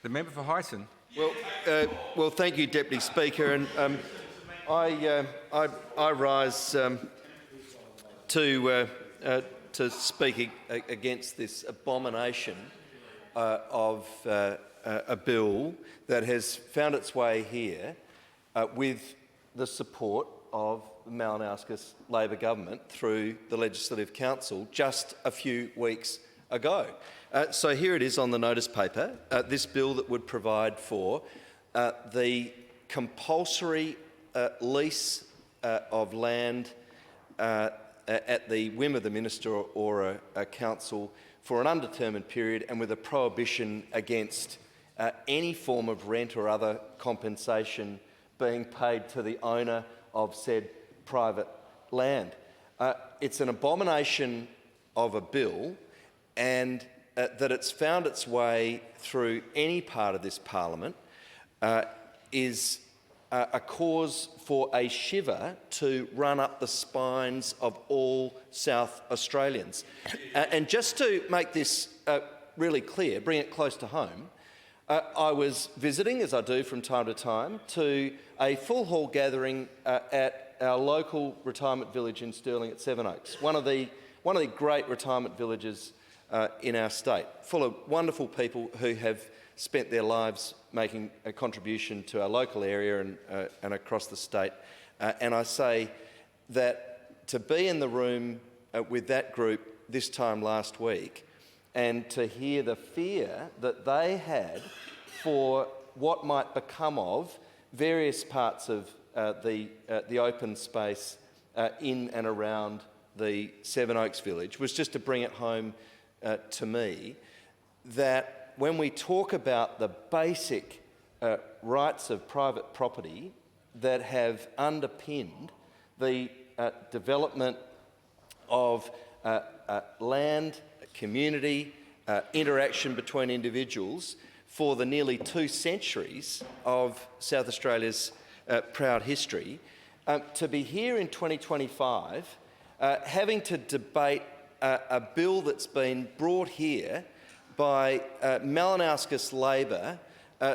The member for Highton. Well, thank you, Deputy Speaker, and I rise to speak against this abomination of a bill that has found its way here with the support of the Malinauskas Labor government through the Legislative Council just a few weeks ago. So here it is on the notice paper, this bill that would provide for the compulsory lease of land at the whim of the minister or a council for an undetermined period, and with a prohibition against any form of rent or other compensation being paid to the owner of said private land. It's an abomination of a bill, and that it's found its way through any part of this parliament is a cause for a shiver to run up the spines of all South Australians. And just to make this really clear, bring it close to home, I was visiting, as I do from time to time, to a full hall gathering at our local retirement village in Stirling at Sevenoaks, one of the great retirement villages in our state, full of wonderful people who have spent their lives making a contribution to our local area and across the state. And I say that to be in the room with that group this time last week and to hear the fear that they had for what might become of various parts of the open space in and around the Sevenoaks village was just to bring it home to me that when we talk about the basic rights of private property that have underpinned the development of land, community, interaction between individuals for the nearly 2 centuries of South Australia's proud history, to be here in 2025 having to debate a bill that's been brought here by Malinauskas Labor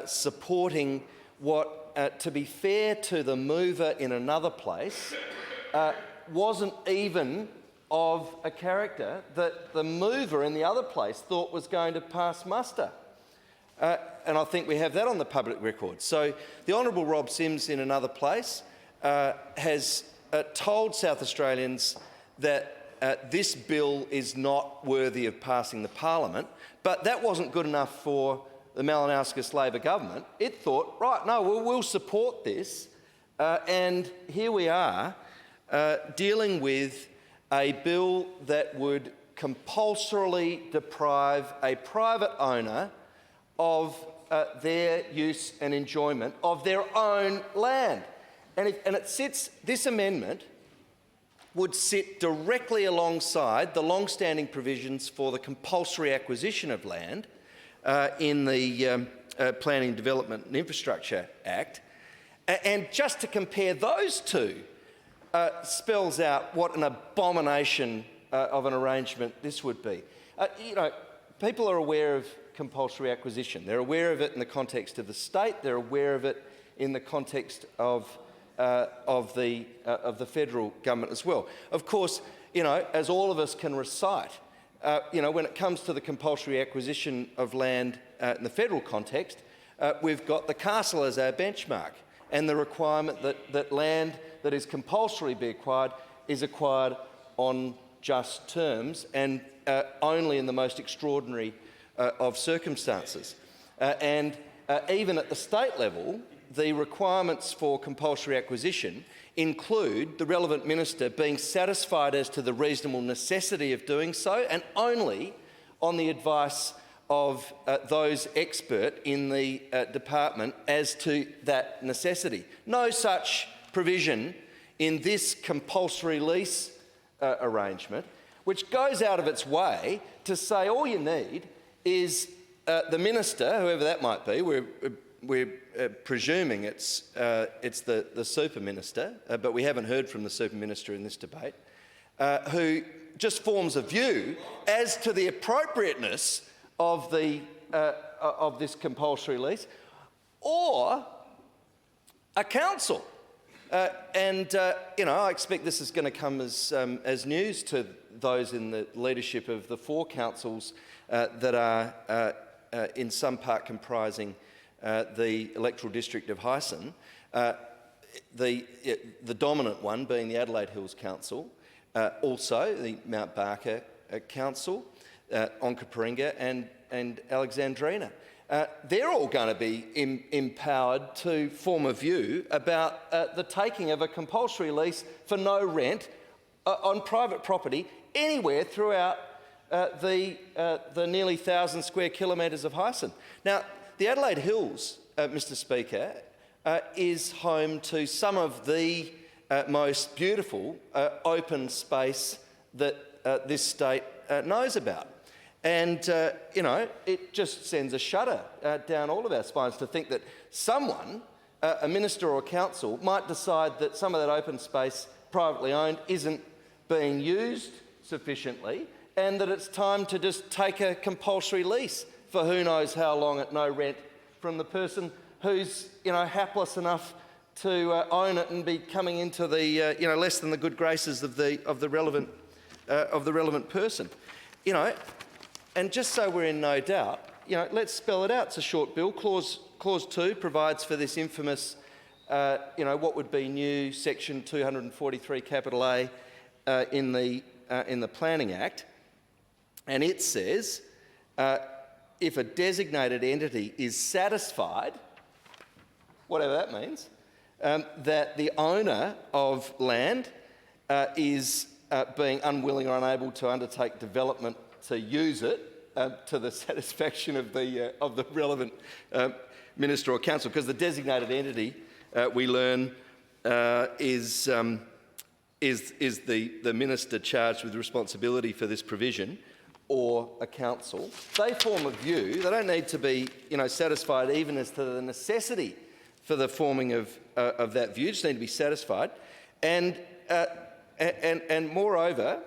supporting what, to be fair to the mover in another place, wasn't even of a character that the mover in the other place thought was going to pass muster. And I think we have that on the public record. So the Honourable Rob Sims in another place has told South Australians that this bill is not worthy of passing the parliament, but that wasn't good enough for the Malinauskas Labor government. It thought, right, no, we'll support this, and here we are dealing with a bill that would compulsorily deprive a private owner of their use and enjoyment of their own land. And it sits, this amendment would sit directly alongside the long-standing provisions for the compulsory acquisition of land in the Planning, Development and Infrastructure Act. And just to compare those two spells out what an abomination of an arrangement this would be. You know, people are aware of compulsory acquisition. They're aware of it in the context of the state. They're aware of it in the context of the federal government as well. Of course, you know, as all of us can recite, you know, when it comes to the compulsory acquisition of land in the federal context, we've got the castle as our benchmark, and the requirement that land that is compulsory be acquired is acquired on just terms and only in the most extraordinary of circumstances. And even at the state level, the requirements for compulsory acquisition include the relevant minister being satisfied as to the reasonable necessity of doing so, and only on the advice of those expert in the department as to that necessity. No such provision in this compulsory lease arrangement, which goes out of its way to say all you need is the minister, whoever that might be, we're presuming it's the super minister, but we haven't heard from the super minister in this debate, who just forms a view as to the appropriateness of the of this compulsory lease, or a council. I expect this is going to come as news to those in the leadership of the 4 councils that are in some part comprising the electoral district of Hyson. The dominant one being the Adelaide Hills Council, also the Mount Barker Council, Onkaparinga and Alexandrina. They're all going to be empowered to form a view about the taking of a compulsory lease for no rent on private property anywhere throughout the nearly 1,000 square kilometres of Hyson. Now, the Adelaide Hills, Mr Speaker, is home to some of the most beautiful open space that this state knows about. And, it just sends a shudder down all of our spines to think that someone, a minister or a council, might decide that some of that open space, privately owned, isn't being used sufficiently, and that it's time to just take a compulsory lease for who knows how long at no rent from the person who's, hapless enough to own it and be coming into the, less than the good graces of the relevant person. And just so we're in no doubt, let's spell it out. It's a short bill. Clause 2 provides for this infamous, what would be new section 243 capital A in the Planning Act, and it says if a designated entity is satisfied, whatever that means, that the owner of land is being unwilling or unable to undertake development to use it to the satisfaction of the relevant minister or council, because the designated entity, we learn, is the minister charged with responsibility for this provision, or a council. They form a view. They don't need to be, satisfied even as to the necessity for the forming of that view. Just need to be satisfied, and moreover,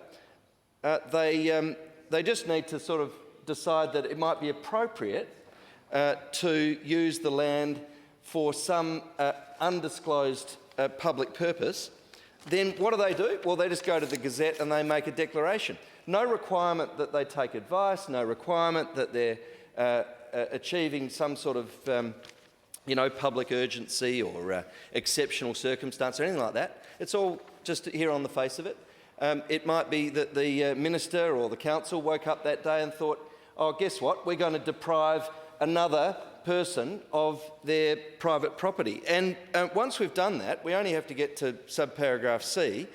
they just need to sort of decide that it might be appropriate to use the land for some undisclosed public purpose. Then what do? Well, they just go to the Gazette and they make a declaration. No requirement that they take advice, no requirement that they're achieving some sort of public urgency or exceptional circumstance or anything like that. It's all just here on the face of it. It might be that the minister or the council woke up that day and thought, oh, guess what? We're going to deprive another person of their private property. And once we've done that, we only have to get to subparagraph C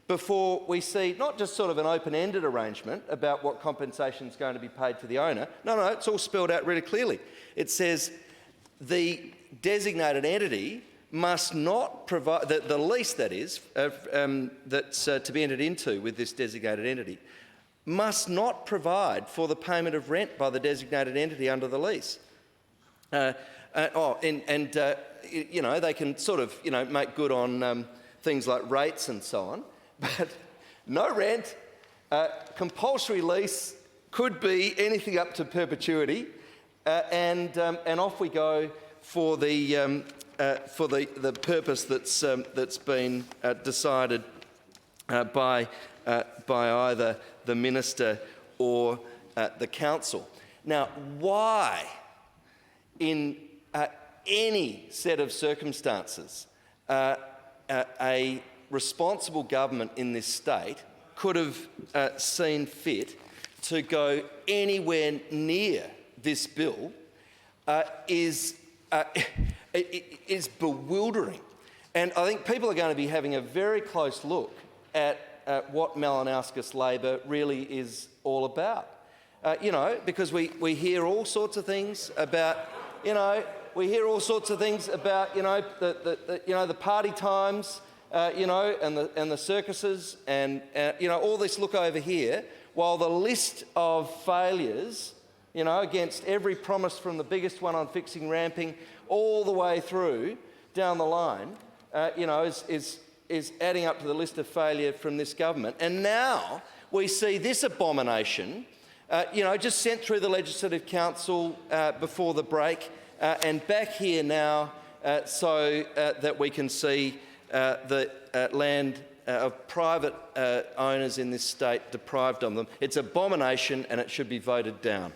before we see not just sort of an open-ended arrangement about what compensation is going to be paid to the owner. No, it's all spelled out really clearly. It says the designated entity must not provide, the lease that is, that's to be entered into with this designated entity, must not provide for the payment of rent by the designated entity under the lease. They can sort of, make good on things like rates and so on, but no rent, compulsory lease could be anything up to perpetuity, and off we go for the purpose that's been decided by either the minister or the council. Now, why, in any set of circumstances, a responsible government in this state could have seen fit to go anywhere near this bill is bewildering. And I think people are going to be having a very close look at what Malinowskis Labor really is all about. Because we hear all sorts of things about, the party times, and the circuses, and all this look over here, while the list of failures, against every promise from the biggest one on fixing ramping all the way through down the line, is adding up to the list of failure from this government. And now we see this abomination just sent through the Legislative Council before the break and back here now so that we can see the land of private owners in this state deprived of them. It's abomination and it should be voted down.